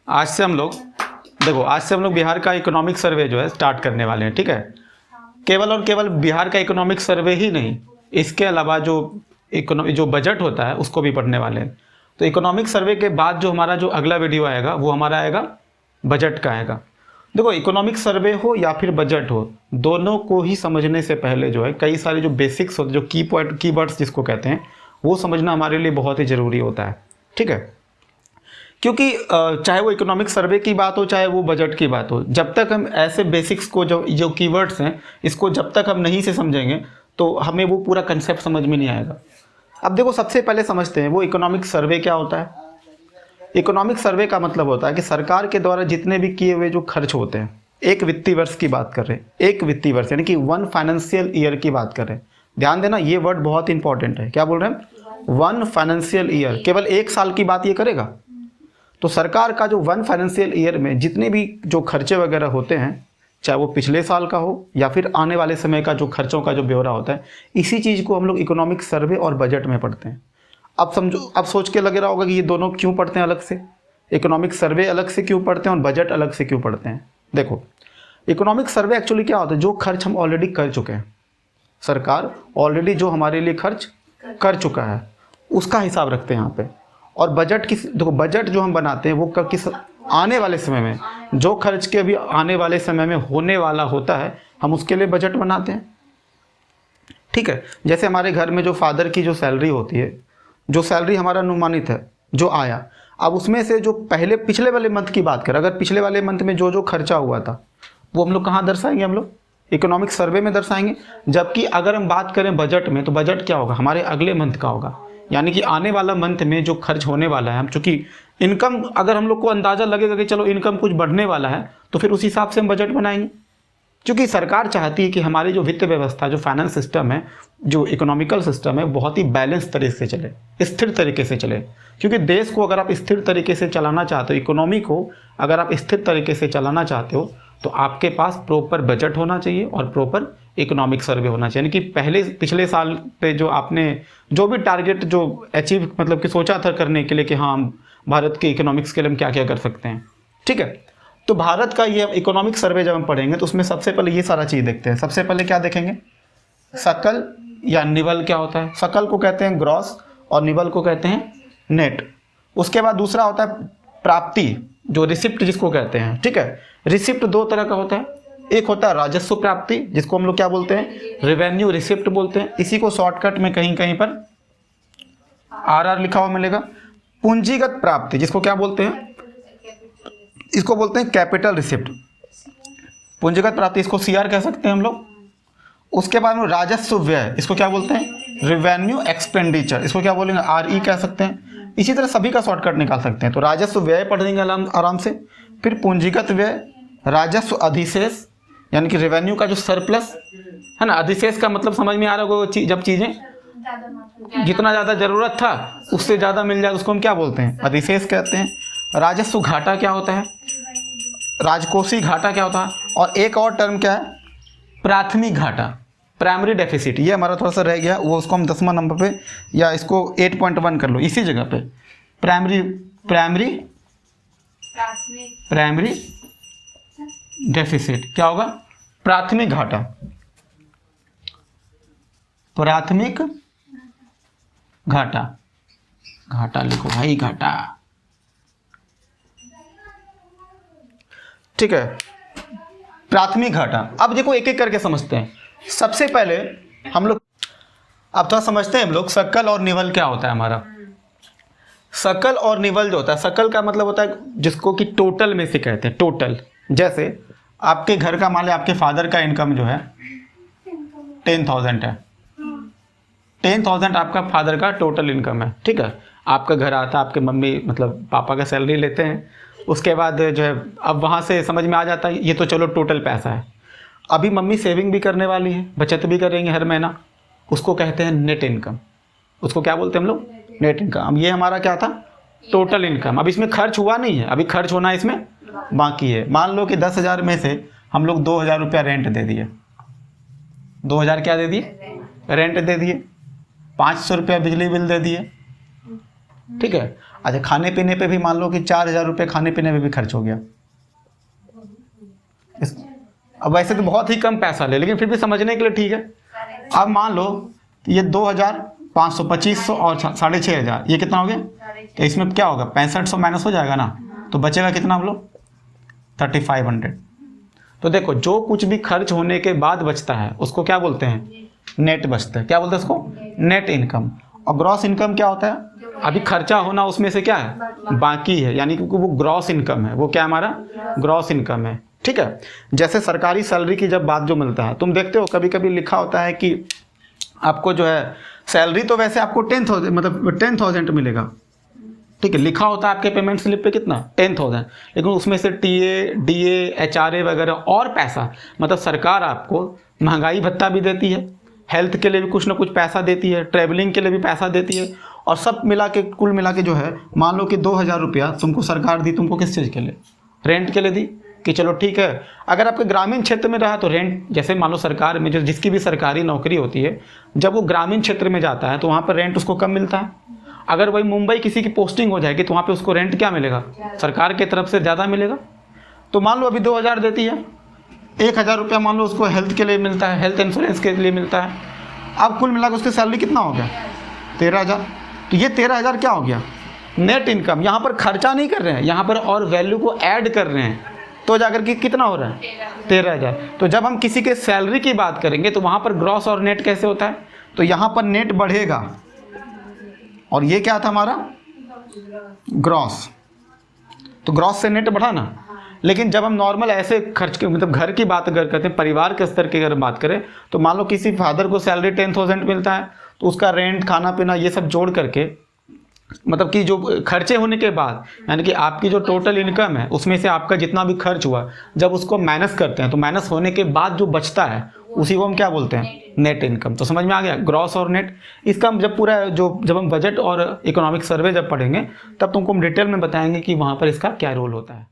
आज से हम लोग देखो, आज से हम लोग बिहार का इकोनॉमिक सर्वे जो है स्टार्ट करने वाले हैं, ठीक है। केवल और केवल बिहार का इकोनॉमिक सर्वे ही नहीं, इसके अलावा जो बजट होता है उसको भी पढ़ने वाले हैं। तो इकोनॉमिक सर्वे के बाद जो हमारा जो अगला वीडियो आएगा वो हमारा आएगा बजट का आएगा। देखो, इकोनॉमिक सर्वे हो या फिर बजट हो, दोनों को ही समझने से पहले जो है कई सारे जो बेसिक्स होते हैं, जो कीवर्ड्स जिसको कहते हैं, वो समझना हमारे लिए बहुत ही ज़रूरी होता है, ठीक है। क्योंकि चाहे वो इकोनॉमिक सर्वे की बात हो चाहे वो बजट की बात हो, जब तक हम ऐसे बेसिक्स को जो कीवर्ड्स हैं इसको जब तक हम नहीं से समझेंगे तो हमें वो पूरा कंसेप्ट समझ में नहीं आएगा। अब देखो, सबसे पहले समझते हैं वो इकोनॉमिक सर्वे क्या होता है। इकोनॉमिक सर्वे का मतलब होता है कि सरकार के द्वारा जितने भी किए हुए जो खर्च होते हैं, एक वित्तीय वर्ष की बात कर रहे हैं, एक वित्तीय वर्ष यानी कि 1 फाइनेंशियल ईयर की बात कर रहे हैं। ध्यान देना, ये वर्ड बहुत इंपॉर्टेंट है। क्या बोल रहे हैं? 1 फाइनेंशियल ईयर, केवल एक साल की बात ये करेगा। तो सरकार का जो 1 फाइनेंशियल ईयर में जितने भी जो खर्चे वगैरह होते हैं, चाहे वो पिछले साल का हो या फिर आने वाले समय का जो खर्चों का जो ब्यौरा होता है, इसी चीज़ को हम लोग इकोनॉमिक सर्वे और बजट में पढ़ते हैं। अब समझो, अब सोच के लग रहा होगा कि ये दोनों क्यों पढ़ते हैं अलग से, इकोनॉमिक सर्वे अलग से क्यों पढ़ते हैं और बजट अलग से क्यों पढ़ते हैं। देखो, इकोनॉमिक सर्वे एक्चुअली क्या होता है, जो खर्च हम ऑलरेडी कर चुके हैं, सरकार ऑलरेडी जो हमारे लिए खर्च कर चुका है उसका हिसाब रखते हैं यहाँ पे। और बजट देखो, बजट जो हम बनाते हैं वो किस आने वाले समय में जो खर्च के अभी आने वाले समय में होने वाला होता है, हम उसके लिए बजट बनाते हैं, ठीक है। जैसे हमारे घर में जो फादर की जो सैलरी होती है, जो सैलरी हमारा अनुमानित है जो आया, अब उसमें से जो पिछले वाले मंथ की बात करें, अगर पिछले वाले मंथ में जो खर्चा हुआ था वो हम लोग कहाँ दर्शाएंगे, हम लोग इकोनॉमिक सर्वे में दर्शाएंगे। जबकि अगर हम बात करें बजट में, तो बजट क्या होगा, हमारे अगले मंथ का होगा, यानी कि आने वाला मंथ में जो खर्च होने वाला है। हम चूंकि इनकम, अगर हम लोग को अंदाज़ा लगेगा कि चलो इनकम कुछ बढ़ने वाला है, तो फिर उस हिसाब से हम बजट बनाएंगे। क्योंकि सरकार चाहती है कि हमारी जो वित्त व्यवस्था, जो फाइनेंस सिस्टम है, जो इकोनॉमिकल सिस्टम है, बहुत ही बैलेंस तरीके से चले, स्थिर तरीके से चले। क्योंकि देश को अगर आप स्थिर तरीके से चलाना चाहते हो, इकोनॉमी को अगर आप स्थिर तरीके से चलाना चाहते हो, तो आपके पास प्रॉपर बजट होना चाहिए और प्रॉपर इकोनॉमिक सर्वे होना चाहिए। यानी कि पिछले साल पे जो आपने जो भी टारगेट जो अचीव मतलब कि सोचा था करने के लिए कि हाँ, भारत के इकोनॉमिक्स के लिए हम क्या क्या कर सकते हैं, ठीक है। तो भारत का ये इकोनॉमिक सर्वे जब हम पढ़ेंगे तो उसमें सबसे पहले ये सारा चीज़ देखते हैं। सबसे पहले क्या देखेंगे, सकल या निवल क्या होता है। सकल को कहते हैं ग्रॉस और निवल को कहते हैं नेट। उसके बाद दूसरा होता है प्राप्ति, जो रिसिप्ट जिसको कहते हैं, ठीक है। रिसिप्ट 2 तरह का होता है, एक होता है राजस्व प्राप्ति जिसको हम लोग क्या बोलते हैं, रेवेन्यू रिसिप्ट बोलते हैं। इसी को शॉर्टकट में कहीं कहीं पर RR लिखा हुआ मिलेगा। पूंजीगत प्राप्ति जिसको क्या बोलते हैं, इसको बोलते हैं कैपिटल रिसिप्ट। पूंजीगत प्राप्ति इसको CR कह सकते हैं हम लोग। उसके बाद में राजस्व व्यय, इसको क्या बोलते हैं, रेवेन्यू एक्सपेंडिचर, इसको क्या बोलेंगे, RE कह सकते हैं। इसी तरह सभी का शॉर्टकट निकाल सकते हैं। तो राजस्व व्यय पढ़ देंगे आराम से, फिर पूंजीगत व्यय, राजस्व अधिशेष यानी कि रेवेन्यू का जो सरप्लस है ना, अधिशेष का मतलब समझ में आ रहा होगा, जब चीज़ें जितना ज़्यादा ज़रूरत था उससे ज़्यादा मिल जाए उसको हम क्या बोलते हैं, अधिशेष कहते हैं। राजस्व घाटा क्या होता है, राजकोषीय घाटा क्या होता है, और एक और टर्म क्या है, प्राथमिक घाटा, प्राइमरी डेफिसिट। ये हमारा थोड़ा सा रह गया, वो उसको हम 10वां नंबर पे या इसको 8.1 कर लो इसी जगह पे। प्राइमरी डेफिसिट क्या होगा, प्राथमिक घाटा, प्राथमिक घाटा, घाटा लिखो भाई, घाटा, ठीक है, प्राथमिक घाटा। अब देखो एक एक करके समझते हैं। सबसे पहले हम लोग अब थोड़ा समझते हैं हम लोग सकल और निवल क्या होता है हमारा। सकल और निवल जो होता है, सकल का मतलब होता है जिसको कि टोटल में से कहते हैं, टोटल। जैसे आपके घर का मान लिया आपके फादर का इनकम जो है 10,000 है, 10,000 आपका फादर का टोटल इनकम है, ठीक है। आपका घर आता है, आपके मम्मी मतलब पापा का सैलरी लेते हैं, उसके बाद जो है अब वहाँ से समझ में आ जाता है ये तो चलो टोटल पैसा है। अभी मम्मी सेविंग भी करने वाली है, बचत भी करेंगे हर महीना, उसको कहते हैं नेट इनकम। उसको क्या बोलते हैं हम लोग, नेट इनकम। अब ये हमारा क्या था, टोटल इनकम। अब इसमें खर्च हुआ नहीं है, अभी खर्च होना इसमें बाकी है। मान लो कि 10,000 में से हम लोग 2,000 रुपया रेंट दे दिए, 2,000 क्या दे दिए, रेंट दे दिए, 500 रुपया बिजली बिल दे दिए, ठीक है। अच्छा, खाने पीने पे भी मान लो कि 4,000 रुपये खाने पीने में भी खर्च हो गया। अब वैसे तो बहुत ही कम पैसा ले, लेकिन फिर भी समझने के लिए ठीक है। अब मान लो ये 2,000, 500, 2,500 और 6,500, ये कितना हो गया? तो इसमें क्या होगा, 6500 माइनस हो जाएगा ना, तो बचेगा कितना हम लोग? 3,500। तो देखो, जो कुछ भी खर्च होने के बाद बचता है उसको क्या बोलते हैं? नेट बचता है। क्या बोलते हैं उसको? Net income. और ग्रॉस इनकम क्या होता है? अभी खर्चा होना उसमें से क्या है? बाकी है, यानी कि वो ग्रॉस इनकम है। वो क्या हमारा ग्रॉस इनकम है, ठीक है। जैसे सरकारी सैलरी की जब बात जो मिलता है, तुम देखते हो कभी कभी लिखा होता है कि आपको जो है सैलरी तो वैसे आपको 10,000 मतलब 10,000 मिलेगा, ठीक है, लिखा होता है आपके पेमेंट स्लिप पे कितना? 10,000, लेकिन उसमें से टीए, डीए, एचआरए वगैरह और पैसा, मतलब सरकार आपको महंगाई भत्ता भी देती है, हेल्थ के लिए भी कुछ ना कुछ पैसा देती है, ट्रैवलिंग के लिए भी पैसा देती है, और सब मिला के कुल मिला के जो है, मान लो कि 2,000 रुपया तुमको सरकार दी, तुमको किस चीज़ के लिए? रेंट के लिए दी, कि चलो ठीक है। अगर आपके ग्रामीण क्षेत्र में रहा तो रेंट, जैसे मान लो सरकार में जो जिसकी भी सरकारी नौकरी होती है, जब वो ग्रामीण क्षेत्र में जाता है तो वहाँ पर रेंट उसको कम मिलता है। अगर वही मुंबई किसी की पोस्टिंग हो जाएगी तो वहाँ पे उसको रेंट क्या मिलेगा? सरकार की तरफ से ज़्यादा मिलेगा। तो मान लो अभी 2,000 देती है, 1,000 रुपया मान लो उसको हेल्थ के लिए मिलता है, हेल्थ इंश्योरेंस के लिए मिलता है। अब कुल मिलाकर उसकी सैलरी कितना हो गया? 13,000। तो ये 13,000 क्या हो गया? Net income. यहाँ पर खर्चा नहीं कर रहे हैं, यहाँ पर और वैल्यू को ऐड कर रहे हैं, तो जाकर के कितना हो रहा है? 13,000। तो जब हम किसी के सैलरी की बात करेंगे तो वहाँ पर ग्रॉस और नेट कैसे होता है? तो यहाँ पर नेट बढ़ेगा, और ये क्या था हमारा? ग्रॉस। तो ग्रॉस से नेट बढ़ा ना। लेकिन जब हम नॉर्मल ऐसे खर्च के मतलब घर की बात अगर करते हैं, परिवार के स्तर की अगर बात करें, तो मान लो किसी फादर को सैलरी 10,000 मिलता है, तो उसका रेंट, खाना पीना ये सब जोड़ करके, मतलब कि जो खर्चे होने के बाद, यानी कि आपकी जो टोटल इनकम है उसमें से आपका जितना भी खर्च हुआ, जब उसको माइनस करते हैं तो माइनस होने के बाद जो बचता है उसी को हम क्या बोलते हैं? Net income. तो समझ में आ गया ग्रॉस और नेट। इसका हम जब पूरा जब हम बजट और इकोनॉमिक सर्वे जब पढ़ेंगे तब तुमको हम डिटेल में बताएंगे कि वहाँ पर इसका क्या रोल होता है।